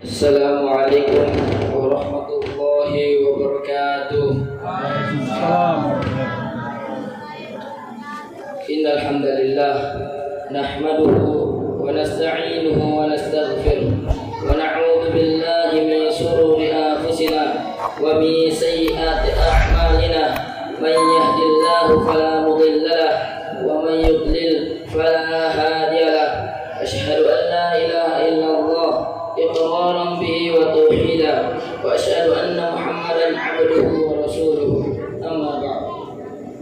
Assalamualaikum warahmatullahi wabarakatuh. Innal hamdalillah nahmaduhu wa nasta'inuhu wa nastaghfiruh wa na'udzu billahi min shururi anfusina wa min sayyiati a'malina. Man yahdihillahu fala mudilla lahu wa man yudlil fala hadiya lahu. Asyhadu an la ilaha illallah iqraran bihi wa tauhida wa asyhadu anna Muhammadan abduhu wa rasuluhu. Amma ba'd.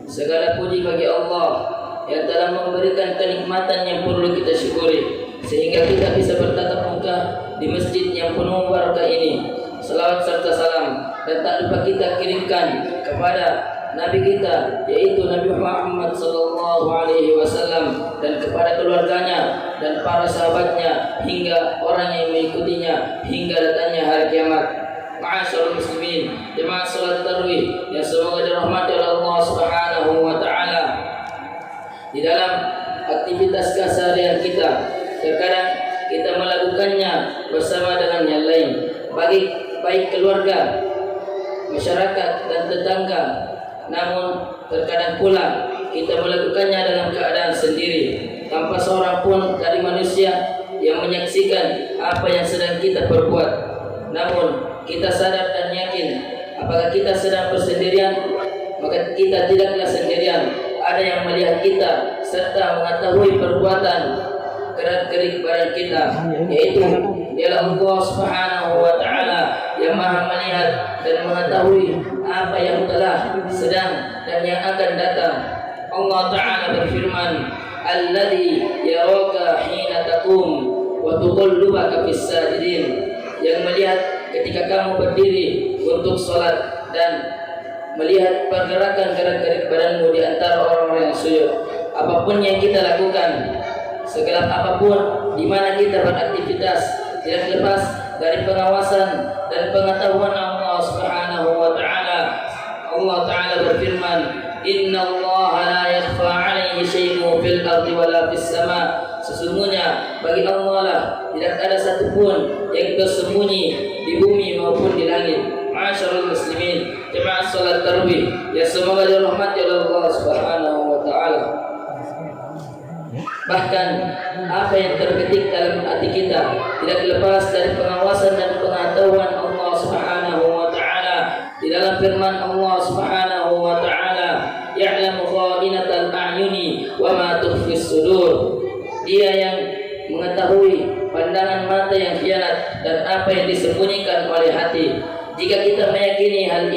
Segala puji bagi Allah yang telah memberikan kenikmatan yang perlu kita syukuri sehingga kita bisa bertatap muka di masjid yang penuh barakah ini. Salawat serta salam dan tak lupa kita kirimkan kepada Nabi kita, yaitu Nabi Muhammad sallallahu alaihi wasallam, dan kepada keluarganya dan para sahabatnya hingga orang yang mengikutinya hingga datangnya hari kiamat. Ma'asyiral muslimin, jemaah salat tarawih yang semoga dirahmati oleh Allah Subhanahu wa taala. Di dalam aktivitas keseharian kita, terkadang kita melakukannya bersama dengan yang lain, bagi baik keluarga, masyarakat dan tetangga. Namun terkadang pula kita melakukannya dalam keadaan sendiri, tanpa seorang pun dari manusia yang menyaksikan apa yang sedang kita perbuat. Namun kita sadar dan yakin apabila kita sedang bersendirian, maka kita tidaklah sendirian. Ada yang melihat kita serta mengetahui perbuatan gerak-gerik badan kita, yaitu ialah Allah Subhanahu wa taala yang Maha melihat dan mengetahui apa yang telah, sedang dan yang akan datang. Allah taala berfirman, alladzi yaraka hina taqum wa tuqallubaka fis sajidin, yang melihat ketika kamu berdiri untuk salat dan melihat pergerakan gerak-gerik badanmu di antara orang-orang yang sujud. Apapun yang kita lakukan, segelap apapun di mana kita beraktivitas, tidak lepas dari pengawasan dan pengetahuan Allah Subhanahu wa taala. Allah taala berfirman, innallaha la yakhfa 'alaihi syai'un fil ardi wala fis sama. Sesungguhnya bagi Allah lah tidak ada satupun yang tersembunyi di bumi maupun di langit. Ma'asyiral muslimin, jemaah salat tarawih yang semoga dirahmati oleh Allah Subhanahu wa taala. Bahkan apa yang terbetik dalam hati kita tidak lepas dari pengawasan dan pengetahuan Allah Subhanahu wa taala. Di dalam firman Allah Subhanahu wa taala, ya'lamu kha'inatal a'yuni wa ma tukhfis sudur. Dia yang mengetahui pandangan mata yang khianat dan apa yang disembunyikan oleh hati. Jika kita meyakini hal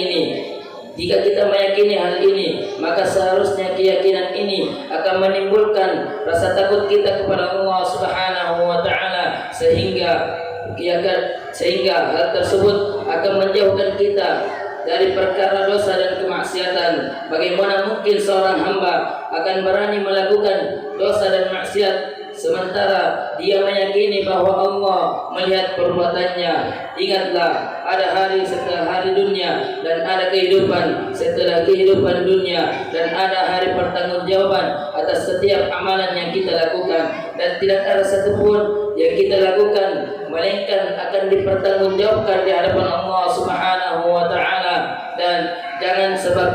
ini, maka seharusnya keyakinan ini akan menimbulkan rasa takut kita kepada Allah Subhanahu wa taala, sehingga hal tersebut akan menjauhkan kita dari perkara dosa dan kemaksiatan. Bagaimana mungkin seorang hamba akan berani melakukan dosa dan maksiat sementara dia meyakini bahwa Allah melihat perbuatannya? Ingatlah, ada hari setelah hari dunia dan ada kehidupan setelah kehidupan dunia, dan ada hari pertanggungjawaban atas setiap amalan yang kita lakukan, dan tidak ada satupun yang kita lakukan melainkan akan dipertanggungjawabkan di hadapan Allah Subhanahu wa taala. Dan jangan sebab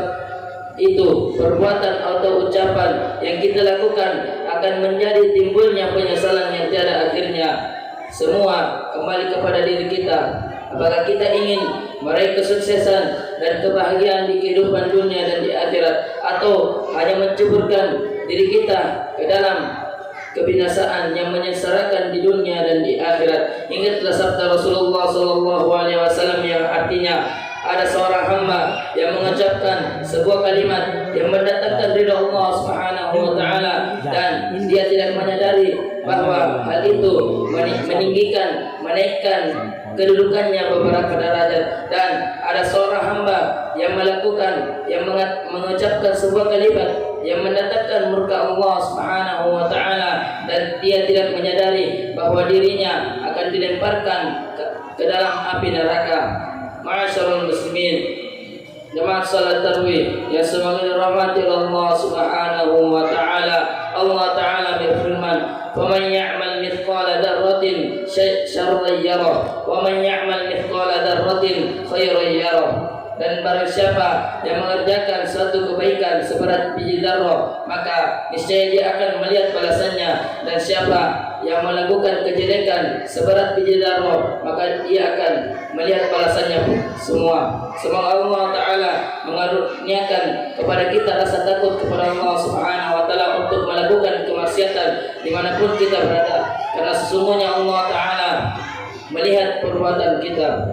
itu perbuatan atau ucapan yang kita lakukan akan menjadi timbulnya penyesalan yang tiada akhirnya. Semua kembali kepada diri kita. Apakah kita ingin meraih kesuksesan dan kebahagiaan di kehidupan dunia dan di akhirat, atau hanya menceburkan diri kita ke dalam kebinasaan yang menyengsarakan di dunia dan di akhirat? Ingatlah sabda Rasulullah sallallahu alaihi wasallam yang artinya, ada seorang hamba yang mengucapkan sebuah kalimat yang mendatangkan ridha Allah Subhanahu wa taala, dan dia tidak menyadari bahwa hal itu menaikkan kedudukannya beberapa derajat. Dan ada seorang hamba yang mengucapkan sebuah kalimat yang mendatangkan murka Allah Subhanahu wa taala, dan dia tidak menyadari bahwa dirinya akan dilemparkan ke dalam api neraka. Ma'asyiral muslimin, jemaah salat tarawih yang semoga dirahmati Allah Subhanahu wa taala. Allah Ta'ala berfirman, "Faman ya'mal mithqala dzarratin syarran yarah, wa man ya'mal mithqala dzarratin khairan yarah." Dan barang siapa yang mengerjakan suatu kebaikan seberat biji zarah, maka niscaya dia akan melihat balasannya. Dan siapa yang melakukan kejelekan seberat biji zarah, maka dia akan melihat balasannya semua. Semoga Allah Ta'ala mengaruniakan kepada kita rasa takut kepada Allah Subhanahu wa Ta'ala untuk melakukan kemaksiatan dimanapun kita berada, karena sesungguhnya Allah Ta'ala melihat perbuatan kita.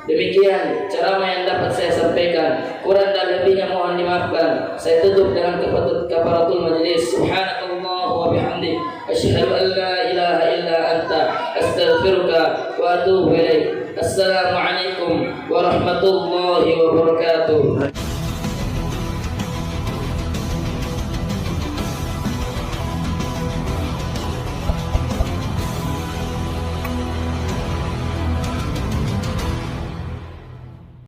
Demikian ceramah yang dapat saya sampaikan. Kurang dan lebihnya mohon dimaafkan. Saya tutup dengan kafaratul majlis. Subhanakallah wa bihamdik, asyhadu an la ilaha illa anta, astaghfiruka wa atubu ilaik. Assalamualaikum warahmatullahi wabarakatuh.